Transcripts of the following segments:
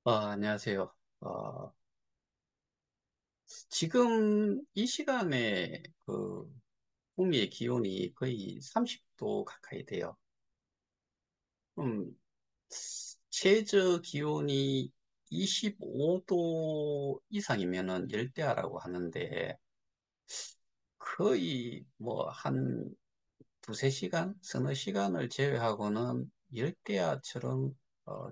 안녕하세요. 지금 이 시간에 북미의 기온이 거의 30도 가까이 돼요. 음, 최저 기온이 25도 이상이면은 열대야라고 하는데 거의 뭐 한 두세 시간, 서너 시간을 제외하고는 열대야처럼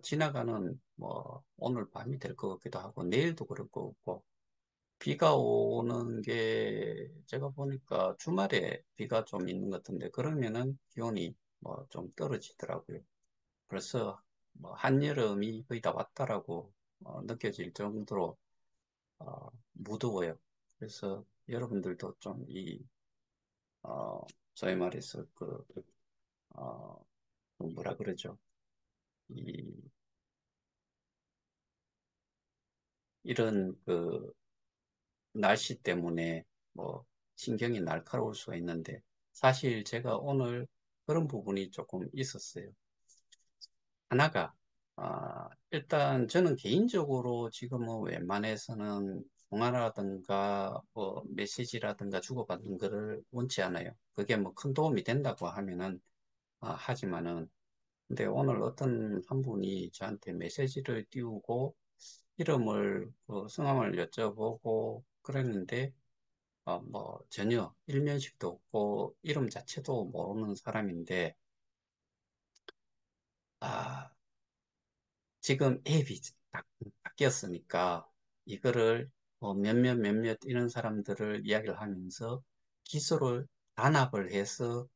지나가는 뭐 오늘 밤이 될 것 같기도 하고 내일도 그럴 것 같고 비가 오는 게 제가 보니까 주말에 비가 좀 있는 것 같은데 그러면은 기온이 뭐 좀 떨어지더라고요. 벌써 뭐 한여름이 거의 다 왔다라고 느껴질 정도로 무더워요. 그래서 여러분들도 좀 소위 말해서 어, 뭐라 그러죠? 이, 이런 날씨 때문에 뭐 신경이 날카로울 수가 있는데 사실 제가 오늘 그런 부분이 조금 있었어요. 하나가 일단 저는 개인적으로 지금은 웬만해서는 통화라든가 뭐 메시지라든가 주고받는 거를 원치 않아요. 그게 뭐 큰 도움이 된다고 하면은 하지만은 근데 오늘 어떤 한 분이 저한테 메시지를 띄우고 이름을 성함을 여쭤보고 그랬는데 뭐 전혀 일면식도 없고 이름 자체도 모르는 사람인데 아, 지금 앱이 딱 바뀌었으니까 이거를 뭐 몇몇 이런 사람들을 이야기를 하면서 기술을 단합을 해서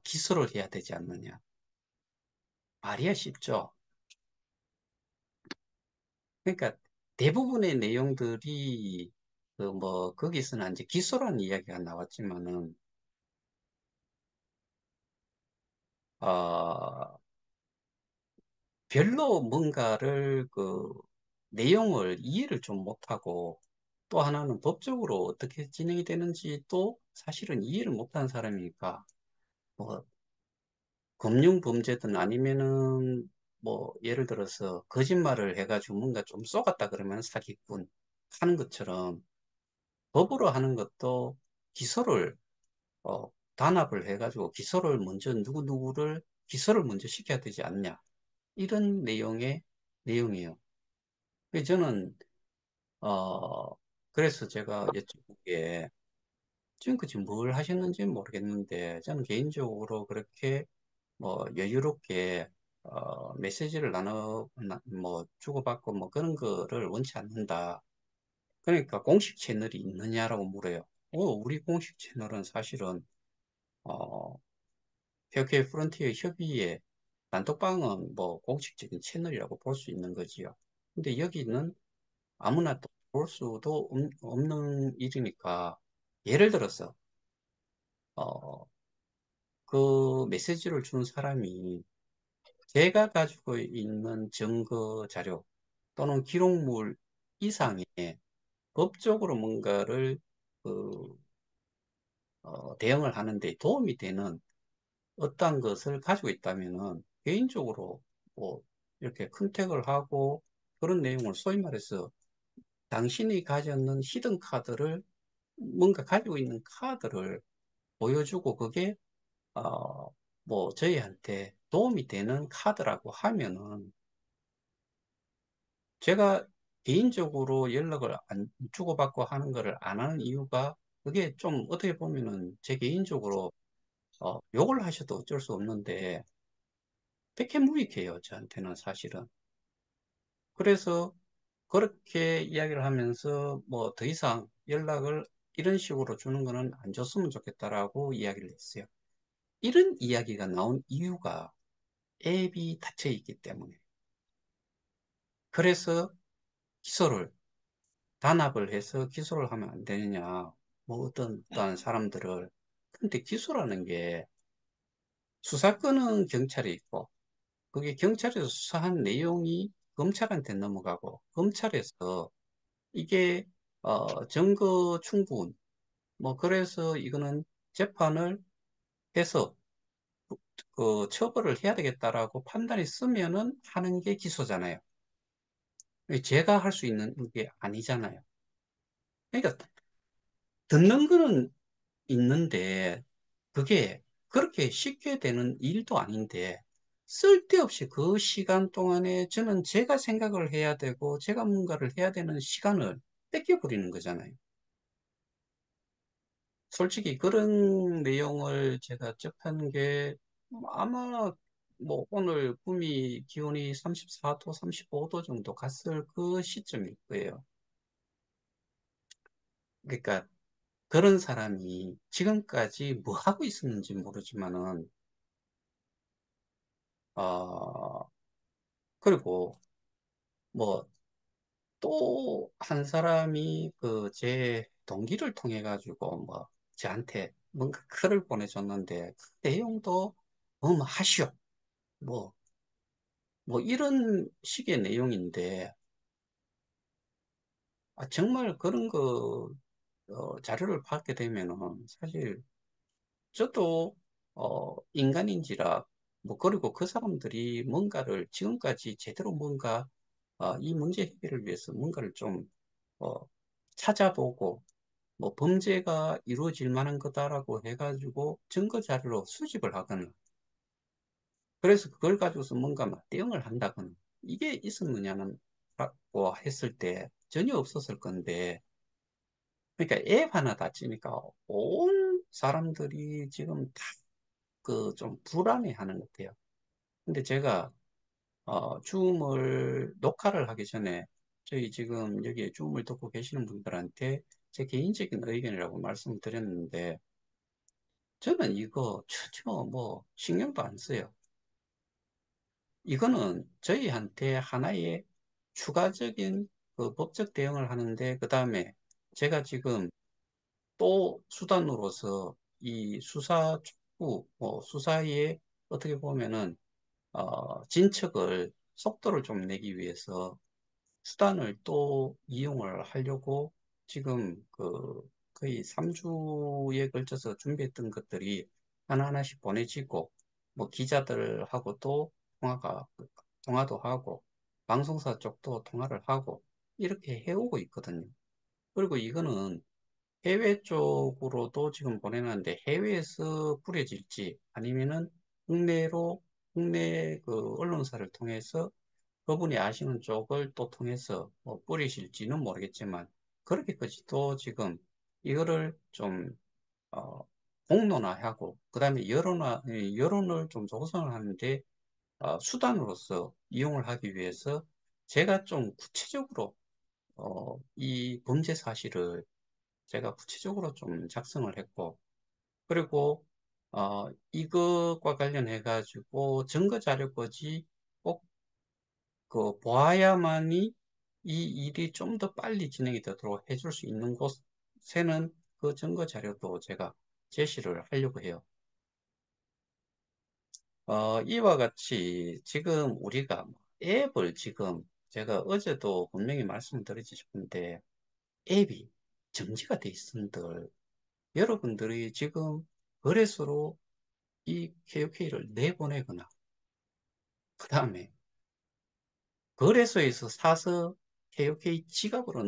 기술을 해야 되지 않느냐. 말이야 쉽죠. 그러니까 대부분의 내용들이 뭐 거기서는 이제 기술한 이야기가 나왔지만은 어, 별로 뭔가를 내용을 이해를 좀 못하고 또 하나는 법적으로 어떻게 진행이 되는지 또 사실은 이해를 못하는 사람이니까 뭐 금융 범죄든 아니면은 뭐 예를 들어서 거짓말을 해가지고 뭔가 좀 쏘갔다 그러면 사기꾼 하는 것처럼 법으로 하는 것도 기소를 단합을 해가지고 기소를 먼저 누구누구를 기소를 먼저 시켜야 되지 않냐 이런 내용의 내용이에요. 그래서 저는 어, 그래서 제가 여쭤보기에 지금까지 뭘 하셨는지는 모르겠는데 저는 개인적으로 그렇게 뭐 여유롭게 메시지를 뭐 주고받고 뭐 그런 거를 원치 않는다. 그러니까 공식 채널이 있느냐라고 물어요. 우리 공식 채널은 사실은 어, OK 프론티어 협의회 단톡방은 뭐 공식적인 채널이라고 볼 수 있는 거지요. 근데 여기는 아무나 또 볼 수도 없는 일이니까 예를 들어서 어, 그 메시지를 준 사람이 제가 가지고 있는 증거 자료 또는 기록물 이상의 법적으로 뭔가를 그, 대응을 하는데 도움이 되는 어떤 것을 가지고 있다면은 개인적으로 뭐 이렇게 컨택을 하고 그런 내용을 소위 말해서 당신이 가졌는 히든 카드를 뭔가 가지고 있는 카드를 보여주고 그게 뭐 저희한테 도움이 되는 카드라고 하면은 제가 개인적으로 연락을 안 주고받고 하는 거를 안 하는 이유가 그게 좀 어떻게 보면은 제 개인적으로 욕을 하셔도 어쩔 수 없는데 백해무익해요 저한테는 사실은. 그래서 그렇게 이야기를 하면서 뭐 더 이상 연락을 이런 식으로 주는 거는 안 줬으면 좋겠다라고 이야기를 했어요. 이런 이야기가 나온 이유가 앱이 닫혀 있기 때문에. 그래서 기소를, 단합을 해서 기소를 하면 안 되느냐. 뭐 어떤 사람들을. 근데 기소라는 게 수사권은 경찰에 있고, 그게 경찰에서 수사한 내용이 검찰한테 넘어가고, 검찰에서 이게, 증거 충분, 뭐, 그래서 이거는 재판을 해서 처벌을 해야 되겠다라고 판단이 쓰면은 하는 게 기소잖아요. 제가 할 수 있는 게 아니잖아요. 그러니까 듣는 거는 있는데 그게 그렇게 쉽게 되는 일도 아닌데 쓸데없이 그 시간 동안에 저는 제가 생각을 해야 되고 제가 뭔가를 해야 되는 시간을 뺏겨버리는 거잖아요. 솔직히 그런 내용을 제가 접한 게 아마 뭐 오늘 꿈이 기온이 34도, 35도 정도 갔을 그 시점일 거예요. 그러니까 그런 사람이 지금까지 뭐 하고 있었는지 모르지만은 그리고 뭐 또 한 사람이 그 제 동기를 통해 가지고 뭐 저한테 뭔가 글을 보내줬는데 그 내용도 하시오. 뭐, 뭐 이런 식의 내용인데 정말 그런 거 자료를 받게 되면은 사실 저도 인간인지라 뭐 그리고 그 사람들이 뭔가를 지금까지 제대로 뭔가 이 문제 해결을 위해서 뭔가를 좀 어, 찾아보고 뭐 범죄가 이루어질 만한 거다라고 해가지고 증거 자료로 수집을 하거나 그래서 그걸 가지고서 뭔가 막 대응을 한다거나 이게 있었느냐는 라고 했을 때 전혀 없었을 건데 그러니까 앱 하나 다치니까 온 사람들이 지금 다 그 좀 불안해하는 것 같아요. 근데 제가 줌을 녹화를 하기 전에 저희 지금 여기에 줌을 듣고 계시는 분들한테 제 개인적인 의견이라고 말씀드렸는데 저는 이거 전혀 뭐 신경도 안 써요. 이거는 저희한테 하나의 추가적인 그 법적 대응을 하는데 그 다음에 제가 지금 또 수단으로서 이 수사 촉구, 뭐 수사에 어떻게 보면은 진척을 속도를 좀 내기 위해서 수단을 또 이용을 하려고 지금 그 거의 3주에 걸쳐서 준비했던 것들이 하나하나씩 보내지고 뭐 기자들하고도 통화도 하고 방송사 쪽도 통화를 하고 이렇게 해오고 있거든요. 그리고 이거는 해외 쪽으로도 지금 보내놨는데 해외에서 뿌려질지 아니면은 국내로 국내 그 언론사를 통해서 그분이 아시는 쪽을 또 통해서 뭐 뿌리실지는 모르겠지만 그렇게까지 또 지금 이거를 좀 어, 공론화하고 그다음에 여론을 좀 조성을 하는데 수단으로서 이용을 하기 위해서 제가 좀 구체적으로 이 범죄 사실을 제가 구체적으로 좀 작성을 했고 그리고 이것과 관련해 가지고 증거 자료까지 꼭 그 보아야만이 이 일이 좀 더 빨리 진행이 되도록 해줄 수 있는 곳에는 그 증거 자료도 제가 제시를 하려고 해요. 이와 같이 지금 우리가 앱을 지금 제가 어제도 분명히 말씀드리고 싶은데 앱이 정지가 돼 있음들 여러분들이 지금 거래소로 이 KOK를 내보내거나 그 다음에 거래소에서 사서 KOK 지갑으로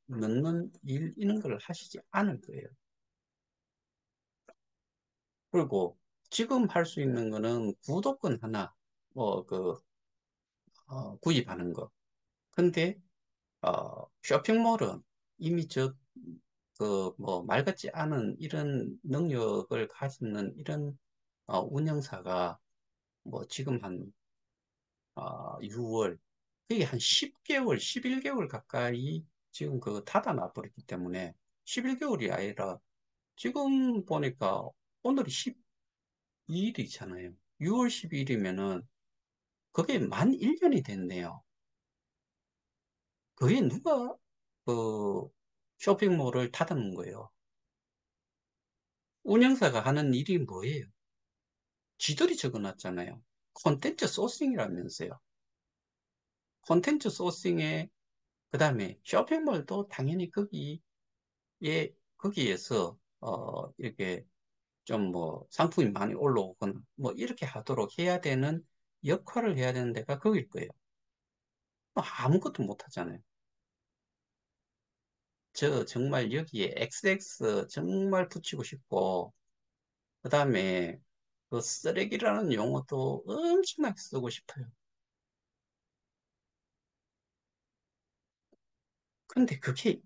넣는 일, 이런 걸 하시지 않을 거예요. 그리고 지금 할 수 있는 거는 구독권 하나, 뭐, 구입하는 거. 근데, 쇼핑몰은 이미 말 같지 않은 이런 능력을 가지는 이런, 운영사가 뭐, 지금 한, 6월, 그게 한 10개월, 11개월 가까이 지금 닫아놔 버렸기 때문에 11개월이 아니라 지금 보니까 오늘이 12일이잖아요. 6월 12일이면은 그게 만 1년이 됐네요. 그게 누가 그 쇼핑몰을 닫아놓은 거예요. 운영사가 하는 일이 뭐예요? 지들이 적어놨잖아요. 콘텐츠 소싱이라면서요. 콘텐츠 소싱에 그 다음에 쇼핑몰도 당연히 거기에서 이렇게 좀 뭐 상품이 많이 올라오거나 뭐 이렇게 하도록 해야 되는 역할을 해야 되는 데가 거길 거예요. 아무것도 못 하잖아요. 저 정말 여기에 XX 정말 붙이고 싶고, 그 다음에 그 쓰레기라는 용어도 엄청나게 쓰고 싶어요. 근데 그게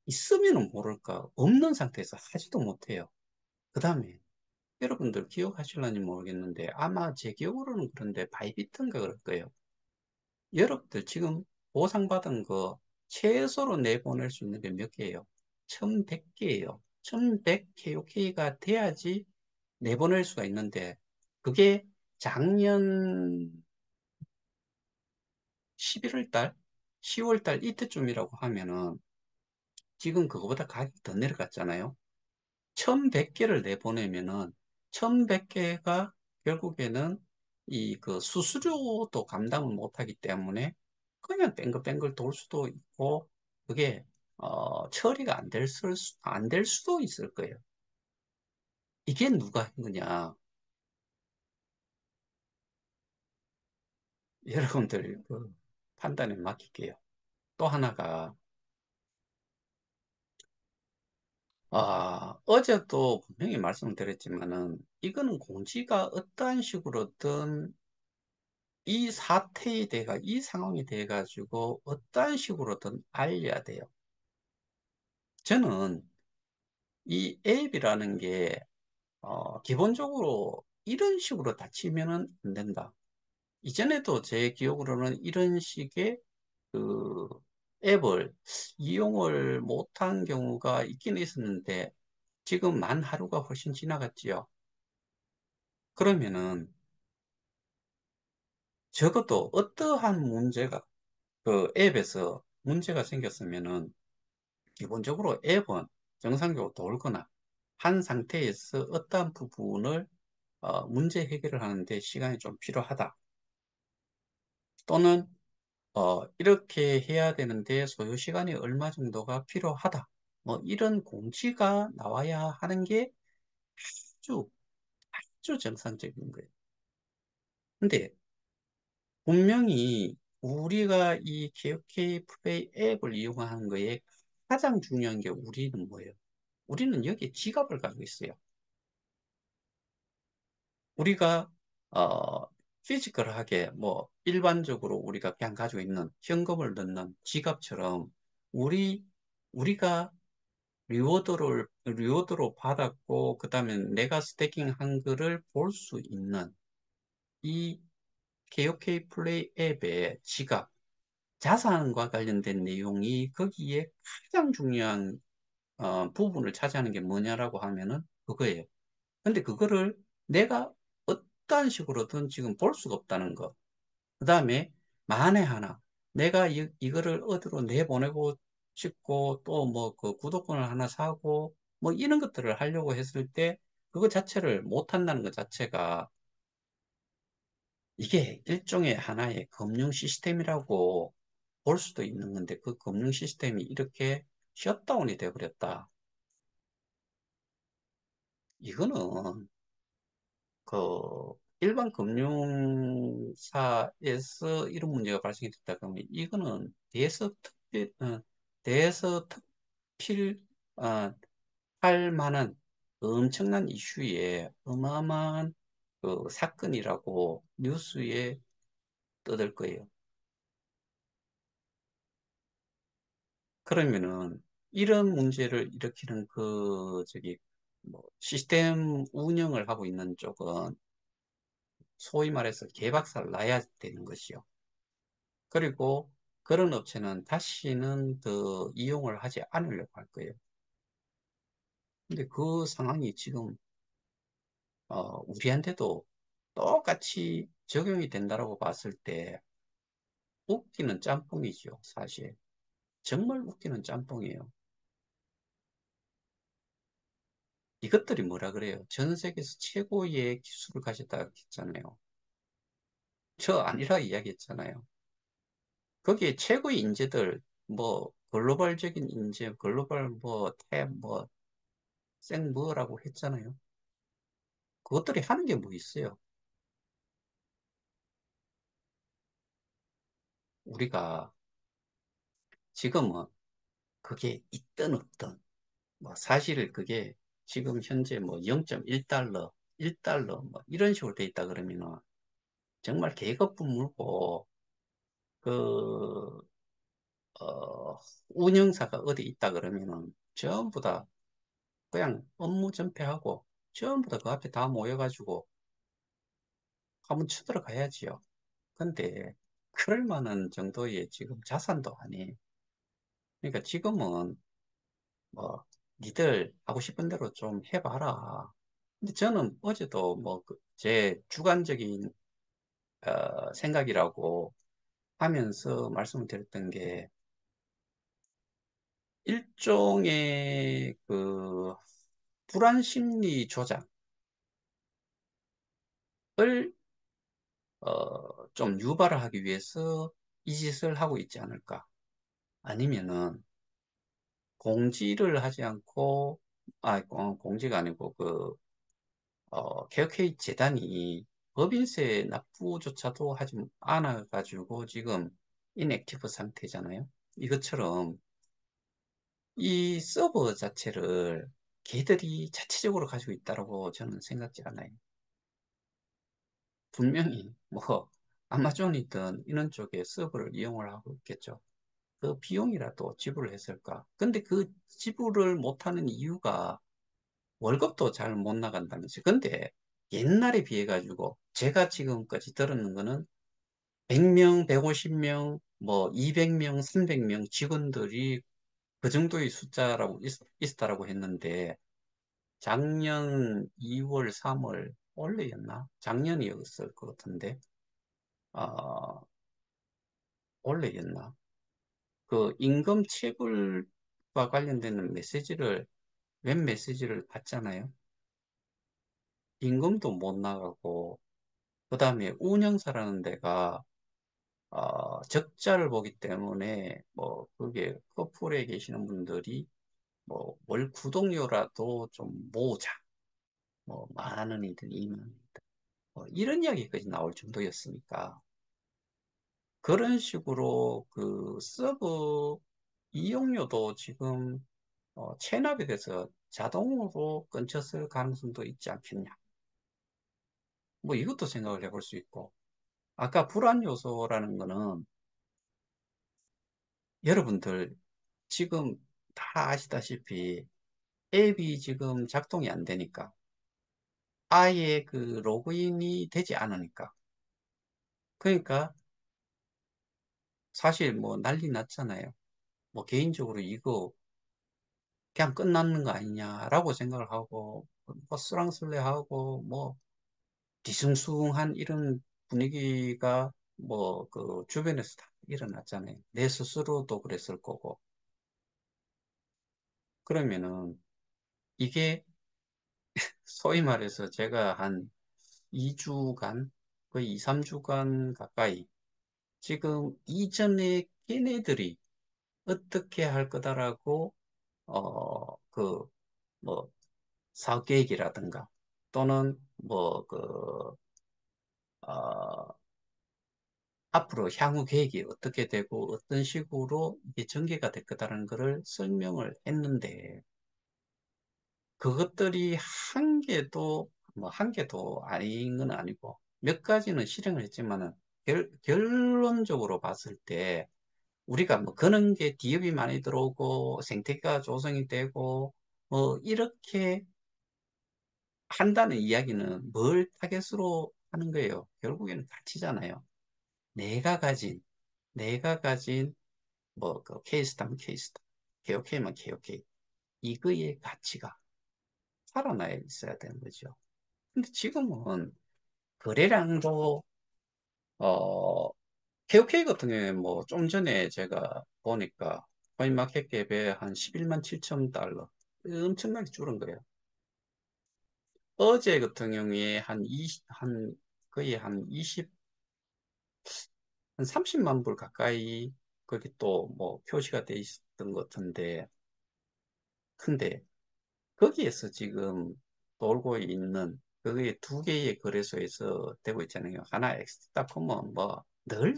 있으면 모를까, 없는 상태에서 하지도 못해요. 그 다음에 여러분들 기억하실런지 모르겠는데 아마 제 기억으로는 그런데 바이비트인가 그럴 거예요. 여러분들 지금 보상받은 거 최소로 내보낼 수 있는 게 몇 개예요? 1100개예요. 1100KOK가 돼야지 내보낼 수가 있는데 그게 작년 11월 달, 10월 달 이때쯤이라고 하면은 지금 그거보다 가격이 더 내려갔잖아요. 1100개를 내보내면은 1100개가 결국에는 이 그 수수료도 감당을 못하기 때문에 그냥 뱅글뱅글 돌 수도 있고 그게 처리가 안 될 수도 있을 거예요. 이게 누가 한 거냐? 여러분들 그 판단에 맡길게요. 또 하나가 어제도 분명히 말씀드렸지만은 이거는 공지가 어떠한 식으로든 이 상황에 대해 가지고 어떠한 식으로든 알려야 돼요. 저는 이 앱이라는 게, 기본적으로 이런 식으로 닫히면은 안 된다. 이전에도 제 기억으로는 이런 식의 그 앱을 이용을 못한 경우가 있긴 있었는데, 지금 만 하루가 훨씬 지나갔지요. 그러면은 적어도 어떠한 문제가, 그 앱에서 문제가 생겼으면은 기본적으로 앱은 정상적으로 돌거나 한 상태에서 어떠한 부분을 문제 해결을 하는데 시간이 좀 필요하다. 또는 이렇게 해야 되는데 소요 시간이 얼마 정도가 필요하다. 뭐 이런 공지가 나와야 하는 게 아주 아주 정상적인 거예요. 근데 분명히 우리가 이 KOK 플레이 앱을 이용하는 거에 가장 중요한 게 우리는 뭐예요? 우리는 여기에 지갑을 가지고 있어요. 우리가 어, 피지컬하게 뭐 일반적으로 우리가 그냥 가지고 있는 현금을 넣는 지갑처럼 우리 우리가 리워드로 받았고 그다음에 내가 스태킹한 거를 볼 수 있는 이 KOK 플레이 앱의 지갑 자산과 관련된 내용이 거기에 가장 중요한 부분을 차지하는 게 뭐냐라고 하면은 그거예요. 근데 그거를 내가 어떠한 식으로든 지금 볼 수가 없다는 거. 그 다음에 만에 하나 내가 이거를 어디로 내보내고 싶고 또 뭐 그 구독권을 하나 사고 뭐 이런 것들을 하려고 했을 때 그거 자체를 못 한다는 것 자체가 이게 일종의 하나의 금융 시스템이라고 볼 수도 있는 건데 그 금융 시스템이 이렇게 셧다운이 돼버렸다. 이거는 그 일반 금융사에서 이런 문제가 발생이 됐다 그러면 이거는 대서특필 할 만한 엄청난 이슈에 어마어마한 그 사건이라고 뉴스에 떠들 거예요. 그러면은 이런 문제를 일으키는 그 저기 뭐 시스템 운영을 하고 있는 쪽은 소위 말해서 개박살 나야 되는 것이요. 그리고 그런 업체는 다시는 더 이용을 하지 않으려고 할 거예요. 근데 그 상황이 지금 우리한테도 똑같이 적용이 된다고 봤을 때 웃기는 짬뽕이죠, 사실. 정말 웃기는 짬뽕이에요. 이것들이 뭐라 그래요? 전 세계에서 최고의 기술을 가졌다고 했잖아요. 저 아니라 이야기했잖아요. 거기에 최고의 인재들, 뭐 글로벌적인 인재, 글로벌 뭐 탭, 뭐 생뭐라고 했잖아요. 그것들이 하는 게 뭐 있어요? 우리가 지금은 그게 있든 없든 뭐 사실 그게 지금 현재 뭐 0.1달러, 1달러 뭐 이런 식으로 돼 있다 그러면은 정말 계급분 물고 그 운영사가 어디 있다 그러면은 전부 다 그냥 업무 전폐하고 전부 다 그 앞에 다 모여가지고 한번 쳐들어가야지요. 근데 그럴 만한 정도의 지금 자산도 아니. 그러니까 지금은 뭐 니들 하고 싶은 대로 좀 해봐라. 근데 저는 어제도 뭐 제 주관적인 생각이라고 하면서 말씀을 드렸던 게 일종의 그 불안 심리 조작을 좀 유발을 하기 위해서 이 짓을 하고 있지 않을까? 아니면은 공지를 하지 않고 공지가 아니고 개혁회의 재단이 법인세 납부조차도 하지 않아가지고 지금 인액티브 상태잖아요. 이것처럼 이 서버 자체를 걔들이 자체적으로 가지고 있다고 저는 생각지 않아요. 분명히 뭐 아마존이든 이런 쪽에 서버를 이용을 하고 있겠죠. 그 비용이라도 지불을 했을까? 근데 그 지불을 못하는 이유가 월급도 잘 못 나간다면서요. 근데 옛날에 비해 가지고 제가 지금까지 들었는 거는 100명, 150명, 뭐 200명, 300명 직원들이 그 정도의 숫자라고 있다라고 했는데 작년 2월, 3월 원래였나? 작년이었을 것 같은데 아, 원래였나? 그 임금 체불과 관련되는 웹 메시지를 받잖아요. 임금도 못 나가고 그 다음에 운영사라는 데가 적자를 보기 때문에 뭐 그게 커플에 계시는 분들이 뭐 월 구독료라도 좀 모으자. 뭐 만 원이든 2만 원이든 뭐 이런 이야기까지 나올 정도였으니까 그런 식으로 그 서버 이용료도 지금 체납이 돼서 자동으로 끊겼을 가능성도 있지 않겠냐. 뭐 이것도 생각을 해볼 수 있고 아까 불안 요소라는 거는 여러분들 지금 다 아시다시피 앱이 지금 작동이 안 되니까 아예 그 로그인이 되지 않으니까 그러니까 사실 뭐 난리 났잖아요. 뭐 개인적으로 이거 그냥 끝났는 거 아니냐라고 생각을 하고 뭐 쓰랑설레하고 뭐 뒤숭숭한 이런 분위기가 뭐 그 주변에서 다 일어났잖아요. 내 스스로도 그랬을 거고 그러면은 이게 소위 말해서 제가 한 2주간 거의 2, 3주간 가까이 지금 이전에 걔네들이 어떻게 할 거다라고 뭐 사업 계획이라든가 또는 앞으로 향후 계획이 어떻게 되고 어떤 식으로 이게 전개가 될 거다라는 것을 설명을 했는데 그것들이 한 개도 뭐 한 개도 아닌 건 아니고 몇 가지는 실행을 했지만은 결론적으로 봤을 때 우리가 뭐 그런 게 기업이 많이 들어오고 생태계가 조성이 되고 뭐 이렇게 한다는 이야기는 뭘 타겟으로 하는 거예요? 결국에는 가치잖아요. 내가 가진 내가 가진 뭐 그 케이스다면 케이스다, KOK면 KOK 이거의 가치가 살아나야 있어야 되는 거죠. 근데 지금은 거래량도 어 KOK 같은 경우에 뭐 좀 전에 제가 보니까 코인마켓캡에 한 11만 7천 달러 엄청나게 줄은 거예요. 어제 같은 경우에 거의 한 20, 한 30만 불 가까이 거기 또 뭐 표시가 돼 있었던 것 같은데 근데 거기에서 지금 돌고 있는 그게 두 개의 거래소에서 되고 있잖아요. 하나 엑스닷컴은 뭐 늘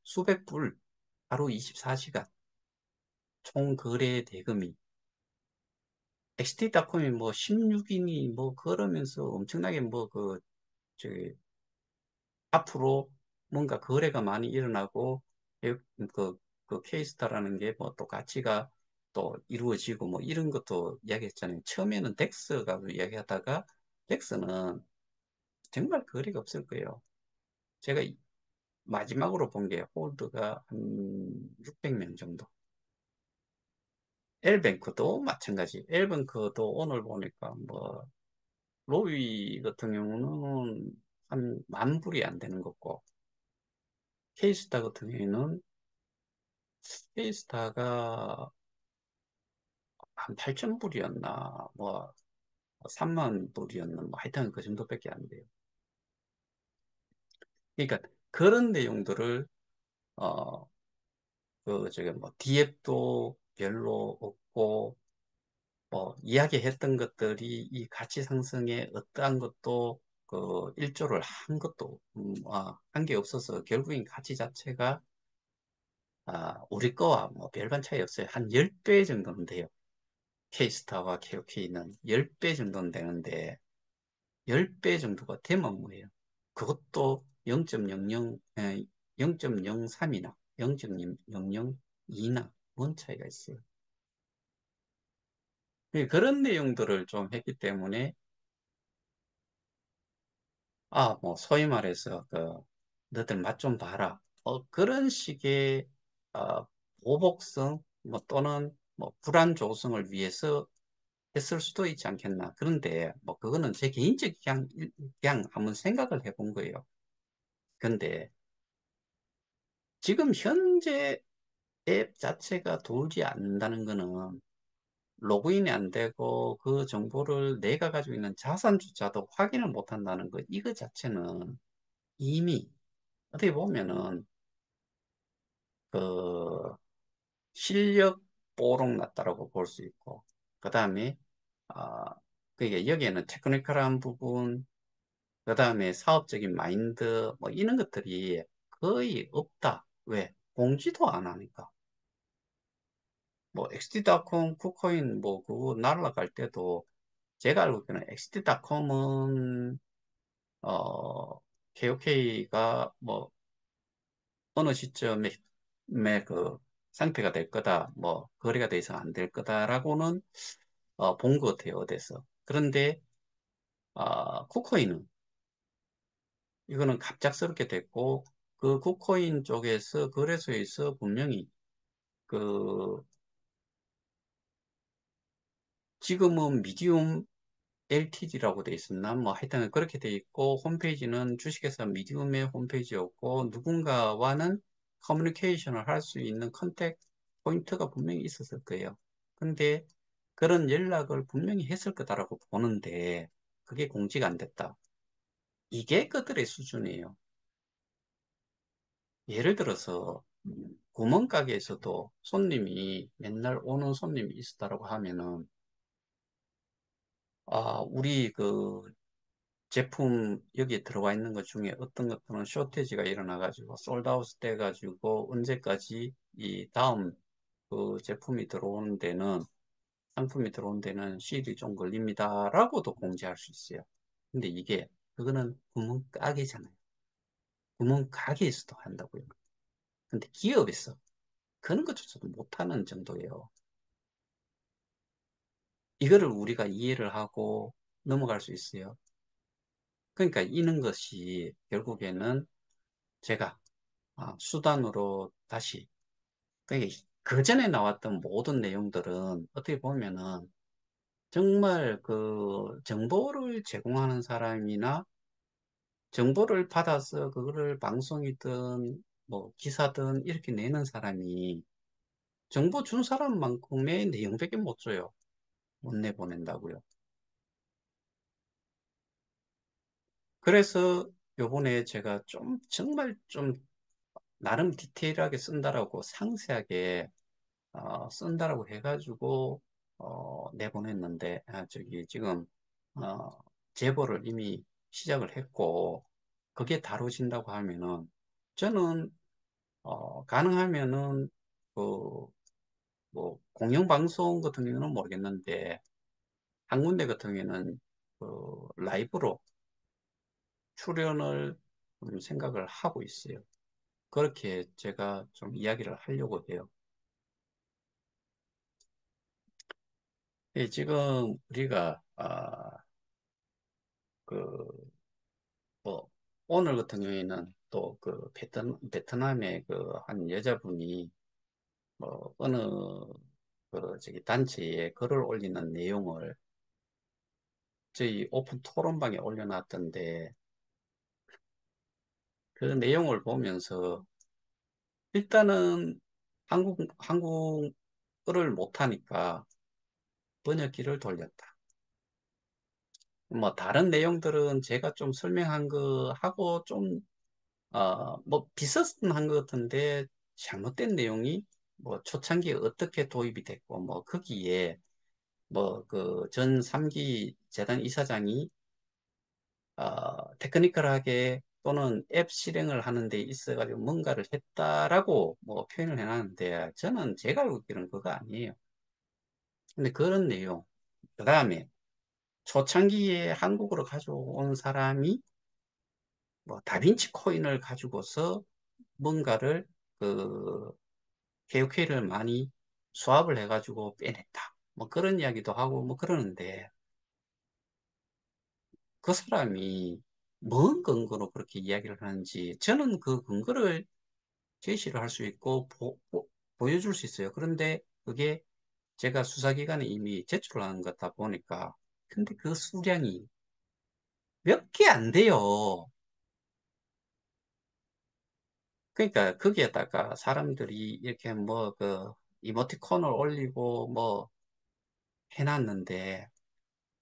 수백 불, 하루 24시간, 총 거래 대금이 XT닷컴이 뭐 16인이 뭐 그러면서 엄청나게 뭐 저기 앞으로 뭔가 거래가 많이 일어나고 그, 그 K스타라는 게 뭐 또 가치가 또 이루어지고 뭐 이런 것도 이야기했잖아요. 처음에는 덱스가 이야기하다가 덱스는 정말 거래가 없을 거예요. 제가 마지막으로 본 게 홀드가 한 600명 정도. 엘뱅크도 마찬가지. 엘뱅크도 오늘 보니까 뭐 로비 같은 경우는 한 만 불이 안 되는 거고 K스타 같은 경우에는 K스타가 한 8천 불이었나 뭐 3만 불이었나 뭐 하여튼 그 정도밖에 안 돼요. 그러니까 그런 내용들을 어 그 저기 뭐 DF도 별로 없고 뭐 이야기했던 것들이 이 가치 상승에 어떠한 것도 그 일조를 한 것도 한 게 없어서 결국엔 가치 자체가 우리 거와 뭐 별반 차이 없어요. 한 10배 정도는 돼요. K스타와 KOK는 10배 정도는 되는데 10배 정도가 되면 뭐예요? 그것도 0.00, 0.03이나 0.002나 뭔 차이가 있어요. 그런 내용들을 좀 했기 때문에 뭐 소위 말해서 너들 맛 좀 봐라. 그런 식의 어, 보복성 뭐 또는 뭐 불안 조성을 위해서 했을 수도 있지 않겠나. 그런데 뭐 그거는 제 개인적 그냥 한번 생각을 해본 거예요. 근데 지금 현재 앱 자체가 돌지 않는다는 거는 로그인이 안 되고 그 정보를 내가 가지고 있는 자산조차도 확인을 못 한다는 거. 이거 자체는 이미 어떻게 보면은 그 실력 뽀록 났다라고 볼 수 있고, 그 다음에 아 그게 여기에는 테크니컬한 부분, 그 다음에 사업적인 마인드 뭐 이런 것들이 거의 없다. 왜? 공지도 안 하니까. 뭐 XT.com, 쿠코인 뭐 그거 날라갈 때도 제가 알고 있기로는 XT.com은 KOK가 뭐 어느 시점에 그 상태가 될 거다, 뭐 거래가 더 이상 안 될 거다라고는 본 것 같아요, 어디서. 그런데 쿠코인은 이거는 갑작스럽게 됐고 그 쿠코인 쪽에서 거래소에서 분명히 그 지금은 미디움 LTD라고 돼 있었나? 뭐 하여튼 그렇게 돼 있고 홈페이지는 주식회사 미디움의 홈페이지였고 누군가와는 커뮤니케이션을 할 수 있는 컨택 포인트가 분명히 있었을 거예요. 근데 그런 연락을 분명히 했을 거다라고 보는데 그게 공지가 안 됐다. 이게 그들의 수준이에요. 예를 들어서 구멍가게에서도 손님이 맨날 오는 손님이 있었다라고 하면은 우리 그 제품 여기에 들어와 있는 것 중에 어떤 것들은 쇼티지가 일어나가지고 솔드아웃 돼가지고 언제까지 이 다음 그 제품이 들어오는 데는 상품이 들어오는 데는 시일이 좀 걸립니다라고도 공지할 수 있어요. 근데 이게 그거는 구멍가게잖아요. 구멍가게에서도 한다고요. 근데 기업에서 그런 것조차도 못하는 정도예요. 이거를 우리가 이해를 하고 넘어갈 수 있어요. 그러니까 이런 것이 결국에는 제가 수단으로 다시 그 전에 나왔던 모든 내용들은 어떻게 보면은 정말 그 정보를 제공하는 사람이나 정보를 받아서 그거를 방송이든 뭐 기사든 이렇게 내는 사람이 정보 준 사람만큼의 내용밖에 못 줘요. 못 내보낸다고요. 그래서 요번에 제가 좀 정말 좀 나름 디테일하게 쓴다라고 상세하게 쓴다라고 해가지고 내보냈는데 저기 지금 어, 제보를 이미 시작을 했고 그게 다뤄진다고 하면은 저는 가능하면은 그 뭐 공영방송 같은 경우는 모르겠는데 한 군데 같은 경우에는 라이브로 출연을 좀 생각을 하고 있어요. 그렇게 제가 좀 이야기를 하려고 해요. 예, 지금 우리가 그 뭐 오늘 같은 경우에는 또 그 베트남의 그 한 여자분이 뭐 어느 그 저기 단체에 글을 올리는 내용을 저희 오픈 토론방에 올려놨던데 그 내용을 보면서 일단은 한국어를 못하니까 번역기를 돌렸다. 뭐 다른 내용들은 제가 좀 설명한 거 하고 좀 뭐 비슷한 것 같은데 잘못된 내용이 뭐 초창기에 어떻게 도입이 됐고 뭐 거기에 뭐 그 전 3기 재단 이사장이 테크니컬하게 또는 앱 실행을 하는 데 있어가지고 뭔가를 했다라고 뭐 표현을 해놨는데 저는 제가 알고 있기로는 그거 아니에요. 근데 그런 내용, 그 다음에 초창기에 한국으로 가져온 사람이 뭐 다빈치 코인을 가지고서 뭔가를 그 KOK를 많이 수합을 해가지고 빼냈다. 뭐 그런 이야기도 하고 뭐 그러는데 그 사람이 뭔 근거로 그렇게 이야기를 하는지 저는 그 근거를 제시를 할 수 있고 보여줄 수 있어요. 그런데 그게 제가 수사기관에 이미 제출한 거다 보니까 근데 그 수량이 몇 개 안 돼요. 그러니까 거기에다가 사람들이 이렇게 뭐 그 이모티콘을 올리고 뭐 해놨는데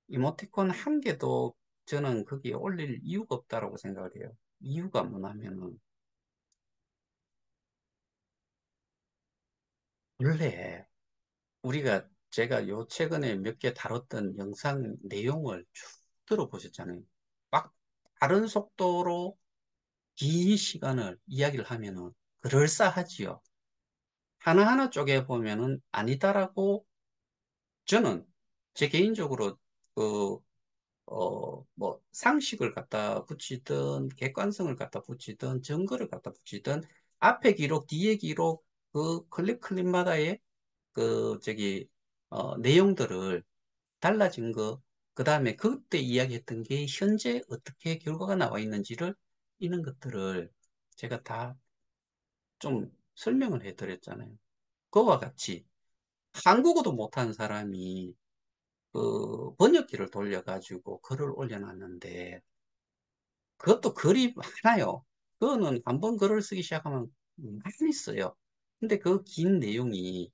이모티콘 한 개도 저는 거기에 올릴 이유가 없다라고 생각을 해요. 이유가 뭐냐면은 원래 우리가 제가 요 최근에 몇 개 다뤘던 영상 내용을 쭉 들어보셨잖아요. 막 다른 속도로 긴 시간을 이야기를 하면은 그럴싸하지요. 하나하나 쪼개 보면은 아니다라고 저는 제 개인적으로 그, 뭐 상식을 갖다 붙이든 객관성을 갖다 붙이든 증거를 갖다 붙이든 앞에 기록, 뒤에 기록 그 클립마다의 그 저기 내용들을 달라진 거, 그 다음에 그때 이야기했던 게 현재 어떻게 결과가 나와 있는지를 이런 것들을 제가 다 좀 설명을 해드렸잖아요. 그와 같이 한국어도 못하는 사람이 그 번역기를 돌려가지고 글을 올려놨는데 그것도 글이 많아요. 그거는 한번 글을 쓰기 시작하면 많이 써요. 근데 그 긴 내용이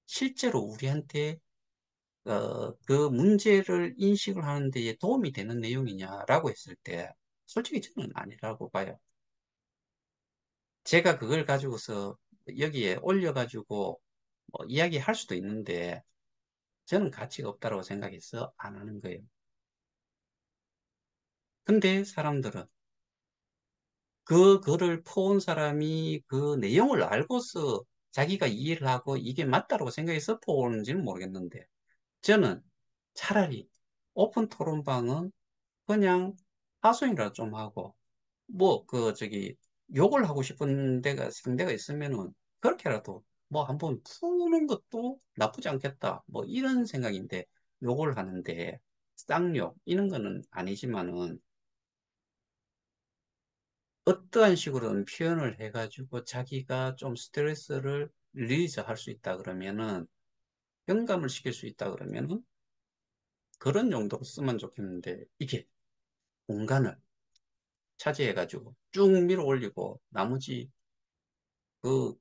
실제로 우리한테 그 문제를 인식을 하는 데에 도움이 되는 내용이냐라고 했을 때 솔직히 저는 아니라고 봐요. 제가 그걸 가지고서 여기에 올려가지고 뭐 이야기할 수도 있는데 저는 가치가 없다고 생각해서 안 하는 거예요. 근데 사람들은 그 글을 퍼온 사람이 그 내용을 알고서 자기가 이해를 하고 이게 맞다고 생각해서 퍼오는지는 모르겠는데 저는 차라리 오픈 토론방은 그냥 하소연이라 좀 하고 뭐 그 저기 욕을 하고 싶은 데가 상대가 있으면은 그렇게라도 뭐 한번 푸는 것도 나쁘지 않겠다 뭐 이런 생각인데 욕을 하는데 쌍욕 이런 거는 아니지만은 어떠한 식으로든 표현을 해가지고 자기가 좀 스트레스를 릴리즈 할 수 있다 그러면은 경감을 시킬 수 있다 그러면은 그런 용도로 쓰면 좋겠는데 이게 공간을 차지해가지고 쭉 밀어 올리고 나머지 그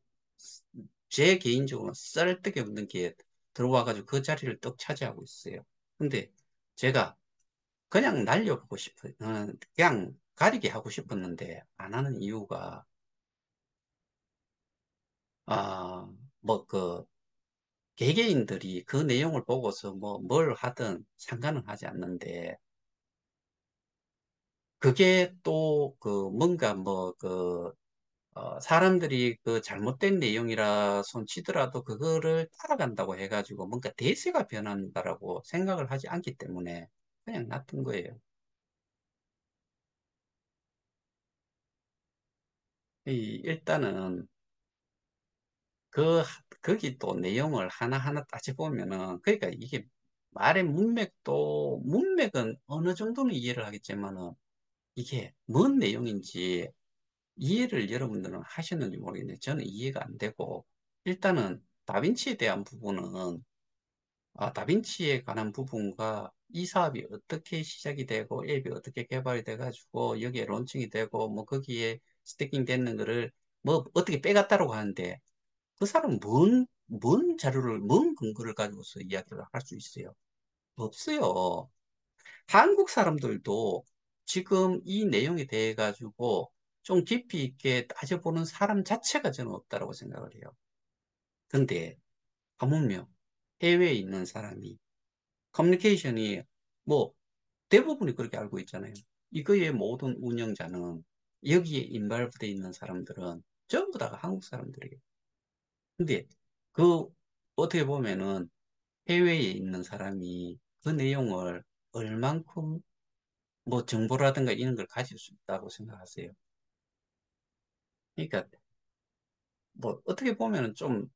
제 개인적으로 쓸데기 없는 게 들어와가지고 그 자리를 떡 차지하고 있어요. 근데 제가 그냥 날려보고 싶어요. 그냥 가리게 하고 싶었는데 안 하는 이유가 뭐 그 개개인들이 그 내용을 보고서 뭐 뭘 하든 상관은 하지 않는데 그게 또 그 뭔가 뭐그 사람들이 그 잘못된 내용이라 손치더라도 그거를 따라간다고 해가지고 뭔가 대세가 변한다라고 생각을 하지 않기 때문에 그냥 놔둔 거예요. 일단은 그, 거기 또 내용을 하나하나 따져보면은, 그러니까 이게 말의 문맥은 어느 정도는 이해를 하겠지만은, 이게 뭔 내용인지 이해를 여러분들은 하셨는지 모르겠는데, 저는 이해가 안 되고, 일단은 다빈치에 대한 부분은, 다빈치에 관한 부분과 이 사업이 어떻게 시작이 되고, 앱이 어떻게 개발이 돼가지고, 여기에 론칭이 되고, 뭐 거기에 스태킹 되는 거를 뭐 어떻게 빼갔다고 하는데, 그 사람은 뭔 자료를, 뭔 근거를 가지고서 이야기를 할 수 있어요? 없어요. 한국 사람들도 지금 이 내용에 대해 가지고 좀 깊이 있게 따져보는 사람 자체가 저는 없다라고 생각을 해요. 근데 하물며 해외에 있는 사람이 커뮤니케이션이 뭐 대부분이 그렇게 알고 있잖아요. 이거의 모든 운영자는 여기에 인발브돼 있는 사람들은 전부 다가 한국 사람들이에요. 근데 그 어떻게 보면은 해외에 있는 사람이 그 내용을 얼만큼 뭐 정보라든가 이런 걸 가질 수 있다고 생각하세요? 그러니까 뭐 어떻게 보면은 좀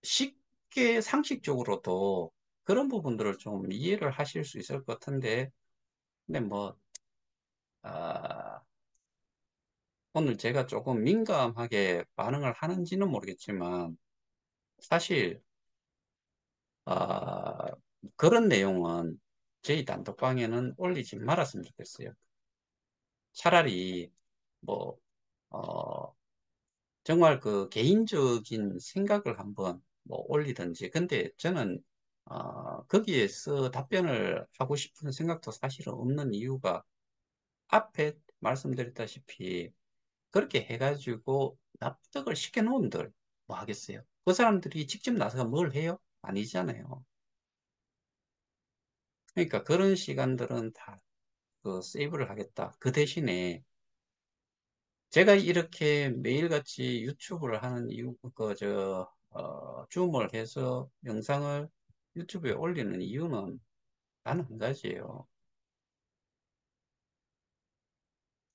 쉽게 상식적으로도 그런 부분들을 좀 이해를 하실 수 있을 것 같은데, 근데 뭐, 아, 오늘 제가 조금 민감하게 반응을 하는지는 모르겠지만, 사실, 아, 그런 내용은 저희 단톡방에는 올리지 말았으면 좋겠어요. 차라리 뭐, 어, 정말 그 개인적인 생각을 한번 뭐 올리든지. 근데 저는, 거기에서 답변을 하고 싶은 생각도 사실은 없는 이유가 앞에 말씀드렸다시피 그렇게 해가지고 납득을 시켜놓은들 뭐 하겠어요? 그 사람들이 직접 나서서 뭘 해요? 아니잖아요. 그러니까 그런 시간들은 다 그 세이브를 하겠다. 그 대신에 제가 이렇게 매일같이 유튜브를 하는 이유, 줌을 해서 영상을 유튜브에 올리는 이유는 단 한 가지예요.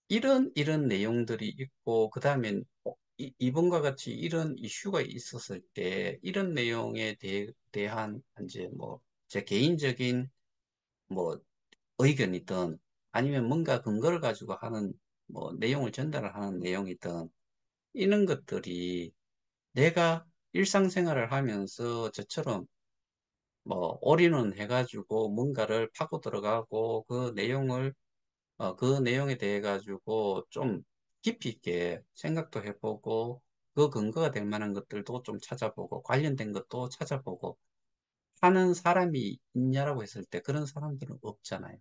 이런 내용들이 있고, 그 다음에 이번과 같이 이런 이슈가 있었을 때, 이런 내용에 대한, 이제 뭐, 제 개인적인 뭐, 의견이든, 아니면 뭔가 근거를 가지고 하는, 뭐, 내용을 전달을 하는 내용이든, 이런 것들이 내가 일상생활을 하면서 저처럼 뭐 올인원 해가지고 뭔가를 파고 들어가고 그 내용에 대해 가지고 좀 깊이 있게 생각도 해보고 그 근거가 될 만한 것들도 좀 찾아보고 관련된 것도 찾아보고 하는 사람이 있냐라고 했을 때 그런 사람들은 없잖아요.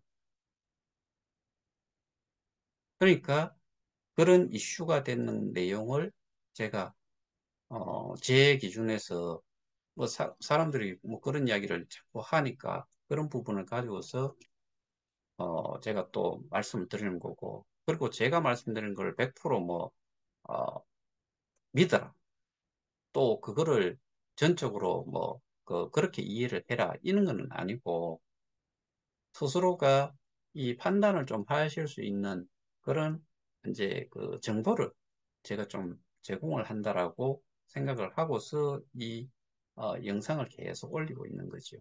그러니까 그런 이슈가 되는 내용을 제가 제 기준에서 뭐 사람들이 뭐 그런 이야기를 자꾸 하니까 그런 부분을 가지고서 제가 또 말씀을 드리는 거고 그리고 제가 말씀드리는 걸 100%뭐 믿어라 또 그거를 전적으로 뭐 그렇게 이해를 해라 이런 거는 아니고 스스로가 이 판단을 좀 하실 수 있는 그런 이제 그 정보를 제가 좀 제공을 한다라고 생각을 하고서 이 영상을 계속 올리고 있는 거죠.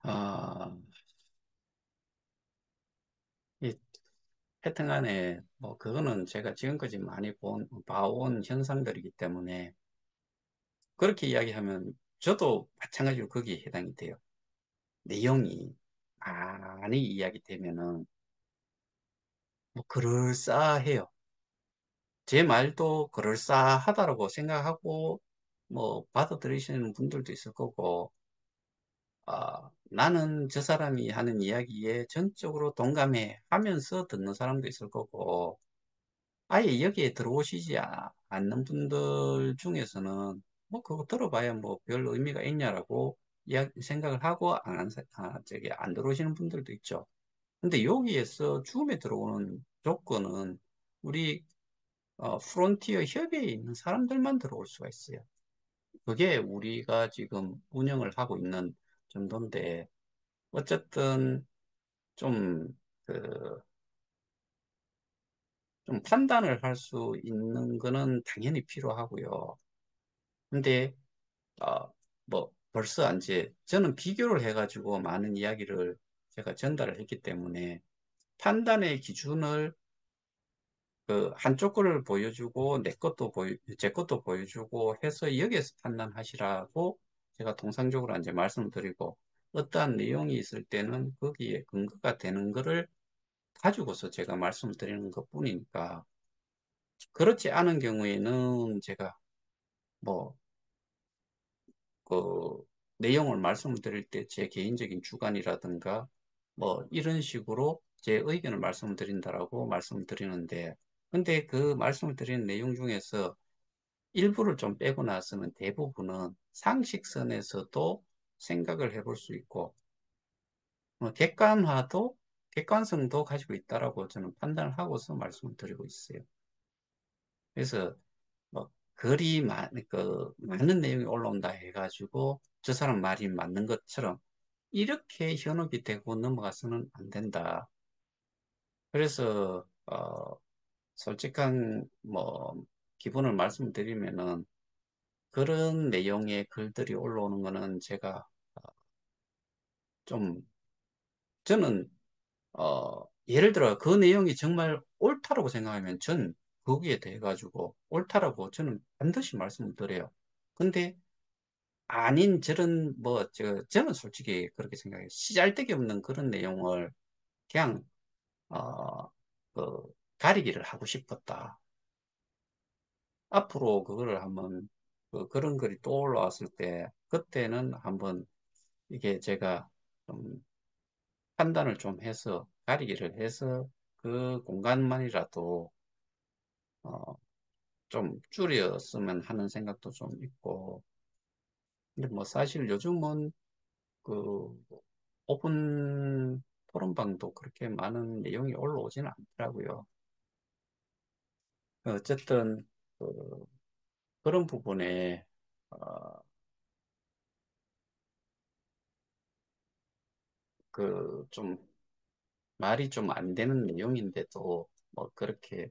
아, 이 하여튼간에 뭐 그거는 제가 지금까지 많이 봐온 현상들이기 때문에 그렇게 이야기하면 저도 마찬가지로 거기에 해당이 돼요. 내용이 많이 이야기되면은 뭐 그럴싸해요. 제 말도 그럴싸하다고 생각하고 뭐 받아들이시는 분들도 있을 거고 나는 저 사람이 하는 이야기에 전적으로 동감해 하면서 듣는 사람도 있을 거고 아예 여기에 들어오시지 않는 분들 중에서는 뭐 그거 들어봐야 뭐 별 의미가 있냐라고 생각을 하고 안 들어오시는 분들도 있죠. 근데 여기에서 줌에 들어오는 조건은 우리 프론티어 협의회에 있는 사람들만 들어올 수가 있어요. 그게 우리가 지금 운영을 하고 있는 정도인데, 어쨌든 좀, 그, 좀 판단을 할 수 있는 거는 당연히 필요하고요. 근데, 어, 뭐, 벌써 이제 저는 비교를 해가지고 많은 이야기를 제가 전달을 했기 때문에 판단의 기준을 그 한쪽 거를 보여주고 제 것도 보여주고 해서 여기에서 판단하시라고 제가 통상적으로 이제 말씀드리고 어떠한 내용이 있을 때는 거기에 근거가 되는 거를 가지고서 제가 말씀드리는 것뿐이니까 그렇지 않은 경우에는 제가 뭐 그 내용을 말씀드릴 때 제 개인적인 주관이라든가 뭐 이런 식으로 제 의견을 말씀드린다라고 말씀드리는데 근데 그 말씀을 드리는 내용 중에서 일부를 좀 빼고 나서는 대부분은 상식선에서도 생각을 해볼 수 있고 객관성도 가지고 있다라고 저는 판단을 하고서 말씀을 드리고 있어요. 그래서 뭐 많은 내용이 올라온다 해가지고 저 사람 말이 맞는 것처럼 이렇게 현혹이 되고 넘어가서는 안 된다. 그래서 솔직한 뭐 기본을 말씀드리면은 그런 내용의 글들이 올라오는 거는 제가 좀 저는 예를 들어 그 내용이 정말 옳다라고 생각하면 전 거기에 대해 가지고 옳다라고 저는 반드시 말씀을 드려요. 근데 아닌 저런 저는 솔직히 그렇게 생각해요. 씨알데기 없는 그런 내용을 그냥 어, 그 가리기를 하고 싶었다. 앞으로 그거를 한번 그런 글이 또 올라왔을 때 그때는 한번 이게 제가 좀 판단을 좀 해서 가리기를 해서 그 공간만이라도 어, 좀 줄였으면 하는 생각도 좀 있고 근데 뭐 사실 요즘은 그 오픈 토론방도 그렇게 많은 내용이 올라오지는 않더라고요. 어쨌든 그, 그런 부분에 그 좀 말이 좀 안 되는 내용인데도 뭐 그렇게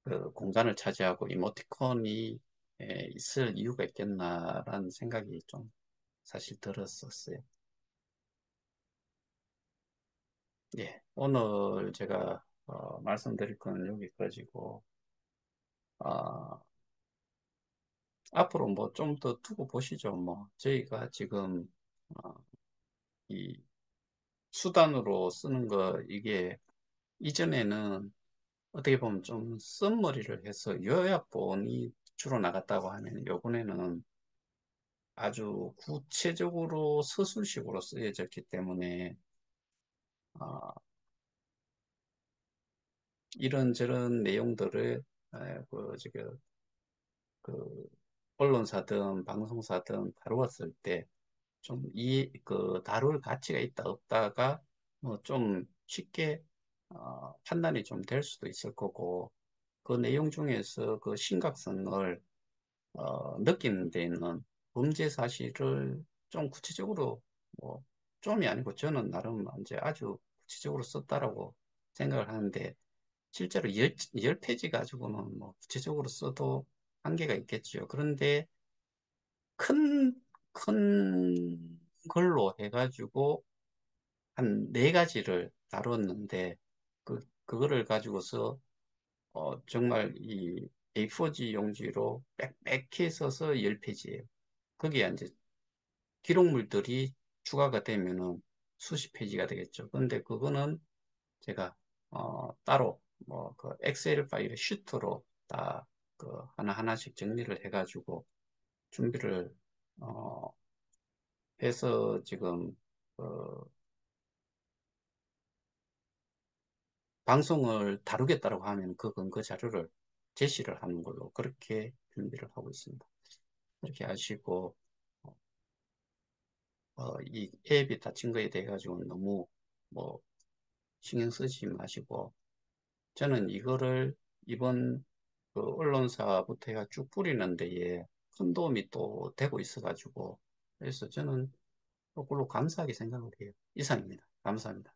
그 공간을 차지하고 이모티콘이 있을 이유가 있겠나라는 생각이 좀 사실 들었었어요. 예, 오늘 제가 말씀드릴 건 여기까지고 아, 앞으로 뭐 좀 더 두고 보시죠. 뭐 저희가 지금 어, 이 수단으로 쓰는 거 이게 이전에는 어떻게 보면 좀 쓴머리를 해서 요약본이 주로 나갔다고 하면 요번에는 아주 구체적으로 서술식으로 쓰여졌기 때문에 어, 이런저런 내용들을 그 언론사든 방송사든 다루었을 때 좀 다룰 가치가 있다 없다가 뭐 좀 쉽게 판단이 좀 될 수도 있을 거고 그 내용 중에서 그 심각성을 느끼는 데에는 범죄 사실을 좀 구체적으로 뭐 좀이 아니고 저는 나름 이제 아주 구체적으로 썼다라고 생각을 하는데 실제로 열 페이지 가지고는 뭐 구체적으로 써도 한계가 있겠지요. 그런데 큰, 큰 걸로 해가지고 한 네 가지를 다뤘는데 그거를 가지고서 정말 이 A4지 용지로 빽빽히 써서 10페이지예요. 거기에 이제 기록물들이 추가가 되면은 수십 페이지가 되겠죠. 근데 그거는 제가 따로 뭐 그 엑셀 파일의 슈트로 다 그 하나하나씩 정리를 해가지고 준비를 어, 해서 지금 어, 방송을 다루겠다고 하면 그 근거 자료를 제시를 하는 걸로 그렇게 준비를 하고 있습니다. 이렇게 하시고 이 앱이 닫힌 거에 대해 가지고 너무 뭐 신경 쓰지 마시고 저는 이거를 이번 그 언론사부터 해가 쭉 뿌리는 데에 큰 도움이 또 되고 있어가지고 그래서 저는 그걸로 감사하게 생각을 해요. 이상입니다. 감사합니다.